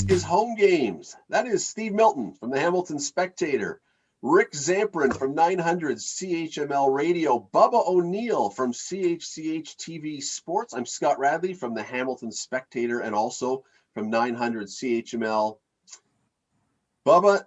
is Home Games. That is Steve Milton from the Hamilton Spectator, Rick Zamperin from 900 CHML Radio, Bubba O'Neill from CHCH TV Sports. I'm Scott Radley from the Hamilton Spectator and also from 900 CHML. Bubba,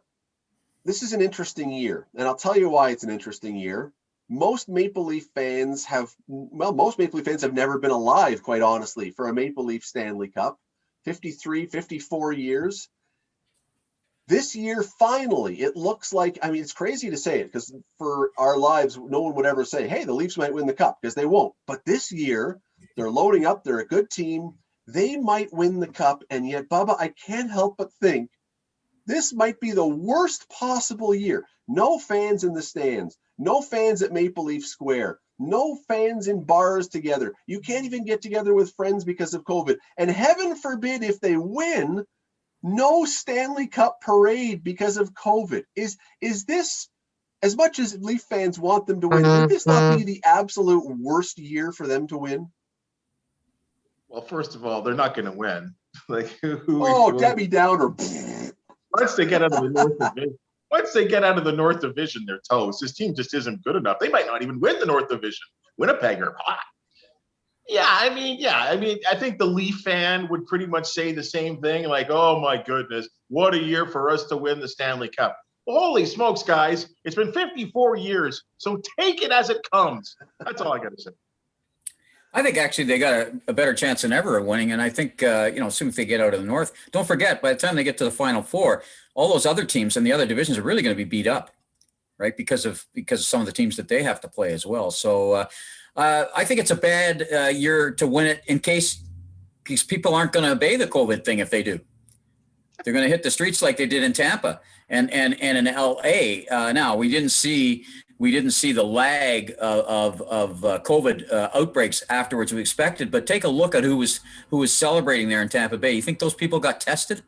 this is an interesting year, and I'll tell you why it's an interesting year. Most Maple Leaf fans have never been alive, quite honestly, for a Maple Leaf Stanley Cup. 53, 54 years. This year, finally, it looks like, I mean, it's crazy to say it because for our lives, no one would ever say, hey, the Leafs might win the Cup, because they won't. But this year, they're loading up. They're a good team. They might win the Cup. And yet, Bubba, I can't help but think this might be the worst possible year. No fans in the stands. No fans at Maple Leaf Square. No fans in bars together. You can't even get together with friends because of COVID. And heaven forbid if they win, no Stanley Cup parade because of COVID. Is this, as much as Leaf fans want them to win, would this not be the absolute worst year for them to win? Well, first of all, they're not going to win. Debbie Downer. Once they get out of the North Division. Once they get out of the North Division, they're toast. This team just isn't good enough. They might not even win the North Division. Winnipeg are hot. I think the Leaf fan would pretty much say the same thing, like, oh my goodness, what a year for us to win the Stanley Cup. Well, holy smokes, guys. It's been 54 years, so take it as it comes. That's all I got to say. I think actually they got a better chance than ever of winning, and I think assuming if they get out of the North, don't forget by the time they get to the Final Four, all those other teams in the other divisions are really going to be beat up, right? Because of some of the teams that they have to play as well. So I think it's a bad year to win it in case people aren't going to obey the COVID thing. If they do, they're going to hit the streets like they did in Tampa and in LA. Now we didn't see the lag of COVID outbreaks afterwards we expected, but take a look at who was celebrating there in Tampa Bay. You think those people got tested?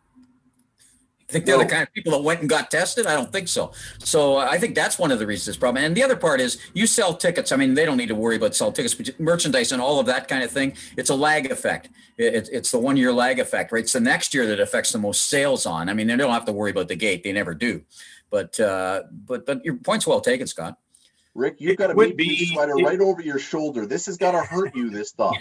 You think they're the kind of people that went and got tested? I don't think so. So I think that's one of the reasons this problem. And the other part is you sell tickets. I mean, they don't need to worry about sell tickets, but merchandise and all of that kind of thing. It's a lag effect. It's the 1 year lag effect, right? It's the next year that affects the most sales on. I mean, they don't have to worry about the gate. They never do. But your point's well taken, Scott. Rick, you've got a meat sweater right over your shoulder. This has got to hurt you, this thought.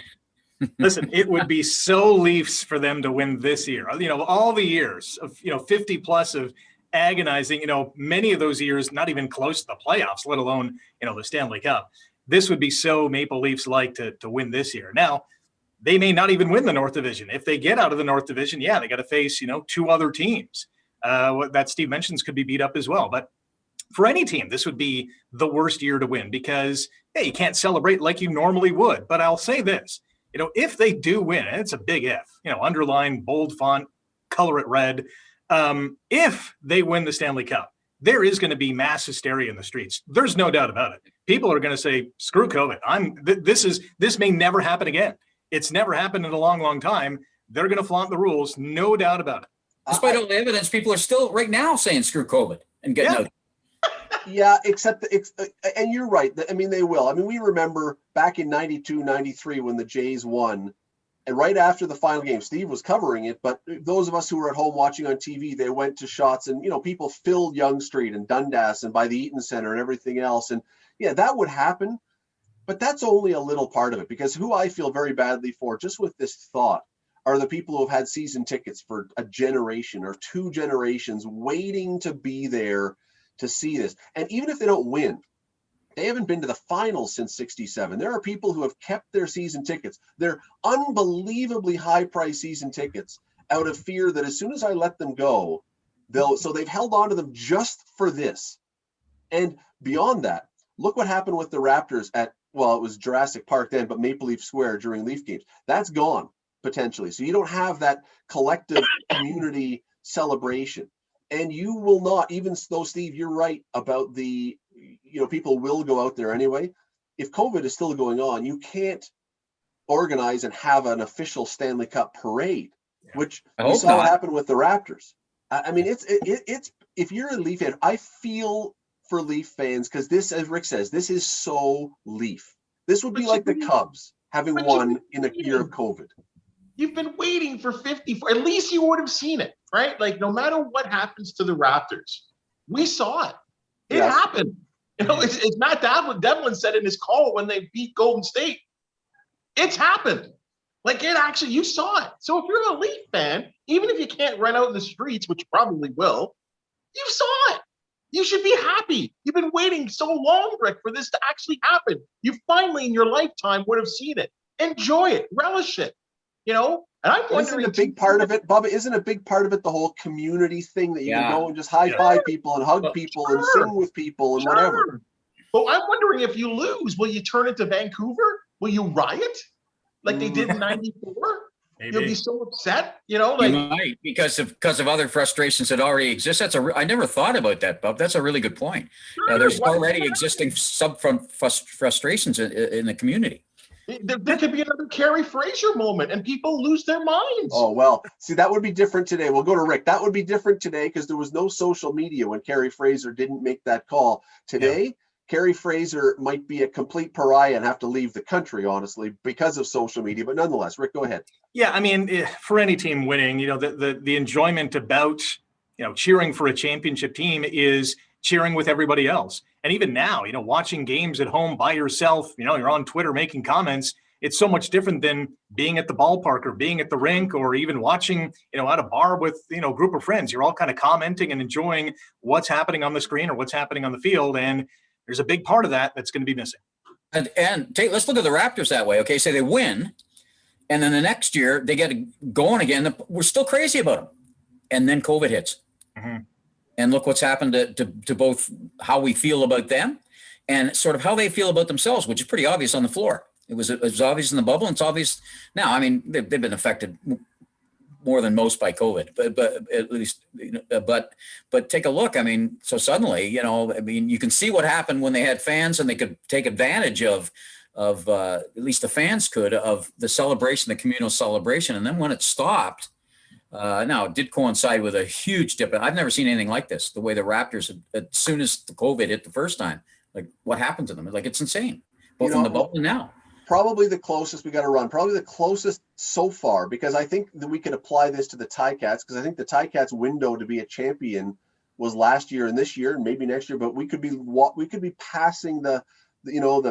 Listen, it would be so Leafs for them to win this year. All the years of 50 plus of agonizing, many of those years not even close to the playoffs, let alone the Stanley Cup. This would be so Maple Leafs like to win this year. Now, they may not even win the North Division. If they get out of the North Division, they got to face two other teams that Steve mentions could be beat up as well. But for any team, this would be the worst year to win because you can't celebrate like you normally would. But I'll say this. If they do win, and it's a big if, underline, bold font, color it red. If they win the Stanley Cup, there is going to be mass hysteria in the streets. There's no doubt about it. People are going to say, screw COVID. This may never happen again. It's never happened in a long, long time. They're going to flaunt the rules. No doubt about it. Despite all the evidence, people are still right now saying screw COVID and getting out. Yeah, and you're right. I mean, they will. I mean, we remember back in 92, 93 when the Jays won, and right after the final game, Steve was covering it, but those of us who were at home watching on TV, they went to shots and, people filled Yonge Street and Dundas and by the Eaton Center and everything else. And yeah, that would happen, but that's only a little part of it because who I feel very badly for just with this thought are the people who have had season tickets for a generation or two generations waiting to be there to see this. And even if they don't win, they haven't been to the finals since 67. There are people who have kept their season tickets, their unbelievably high price season tickets, out of fear that as soon as I let them go, they've held on to them just for this. And beyond that, look what happened with the Raptors it was Jurassic Park then, but Maple Leaf Square during Leaf games. That's gone potentially. So you don't have that collective community celebration. And you will not, even though, Steve, you're right about the, people will go out there anyway. If COVID is still going on, you can't organize and have an official Stanley Cup parade, which we saw what happened with the Raptors. I mean, it's if you're a Leaf fan, I feel for Leaf fans because this, as Rick says, this is so Leaf. This would be like the Cubs having won in a year of COVID. You've been waiting for 54. At least you would have seen it, right? Like, no matter what happens to the Raptors, we saw it. It happened. You know, it's Matt Devlin said in his call when they beat Golden State. It's happened. Like, it actually, you saw it. So if you're a Leaf fan, even if you can't run out in the streets, which you probably will, you saw it. You should be happy. You've been waiting so long, Rick, for this to actually happen. You finally in your lifetime would have seen it. Enjoy it. Relish it. You know? And I'm wondering, isn't a big part of it, Bubba, isn't a big part of it the whole community thing that you can go and just high-five people and hug people and sing with people and whatever? Well, I'm wondering, if you lose, will you turn it to Vancouver? Will you riot like they did in '94? Maybe. You'll be so upset, you know, like, you might, because of other frustrations that already exist. I never thought about that, Bub. That's a really good point. Sure, there's already existing frustrations in the community. There could be another Carrie Fraser moment and people lose their minds. Oh, well, see, that would be different today. We'll go to Rick. That would be different today because there was no social media when Carrie Fraser didn't make that call. Today, Carrie Fraser might be a complete pariah and have to leave the country, honestly, because of social media. But nonetheless, Rick, go ahead. Yeah, I mean, for any team winning, you know, the enjoyment about, you know, cheering for a championship team is cheering with everybody else. And even now, you know, watching games at home by yourself, you know, you're on Twitter making comments. It's so much different than being at the ballpark or being at the rink or even watching, you know, at a bar with, you know, a group of friends. You're all kind of commenting and enjoying what's happening on the screen or what's happening on the field. And there's a big part of that that's going to be missing. And let's look at the Raptors that way. Okay, say they win, and then the next year they get going again. We're still crazy about them, and then COVID hits, and look what's happened to both how we feel about them and sort of how they feel about themselves, which is pretty obvious on the floor. It was obvious in the bubble, and it's obvious now. I mean, they've been affected more than most by COVID, but at least, but take a look. I mean, so suddenly, you know, I mean, you can see what happened when they had fans and they could take advantage of at least the fans could, of the celebration, the communal celebration. And then when it stopped, now it did coincide with a huge dip. I've never seen anything like this. The way the Raptors, as soon as the COVID hit the first time, like what happened to them? Like, it's insane, both in the bubble and now. Probably the closest we got to run, probably the closest so far, because I think that we could apply this to the Ticats, because I think the Ticats window to be a champion was last year and this year and maybe next year, but we could be passing the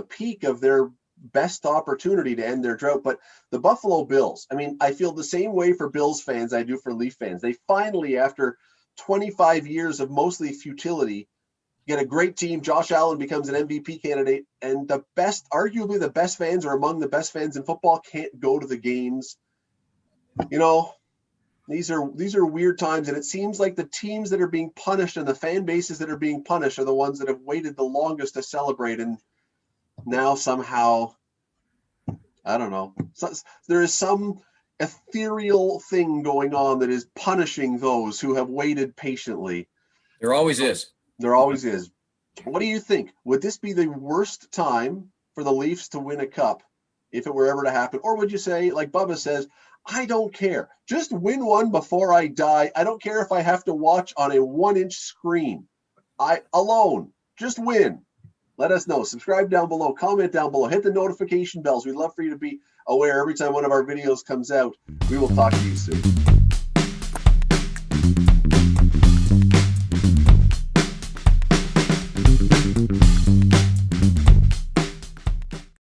peak of their best opportunity to end their drought. But the Buffalo Bills, I mean, I feel the same way for Bills fans I do for Leaf fans. They finally, after 25 years of mostly futility, get a great team. Josh Allen becomes an MVP candidate, and arguably the best fans, or among the best fans in football, can't go to the games. You know, these are weird times, and it seems like the teams that are being punished and the fan bases that are being punished are the ones that have waited the longest to celebrate, and now somehow, I don't know, there is some ethereal thing going on that is punishing those who have waited patiently. There always is. There always is. What do you think? Would this be the worst time for the Leafs to win a cup if it were ever to happen? Or would you say, like Bubba says, I don't care. Just win one before I die. I don't care if I have to watch on a 1-inch screen. Alone. Just win. Let us know. Subscribe down below. Comment down below. Hit the notification bells. We'd love for you to be aware every time one of our videos comes out. We will talk to you soon.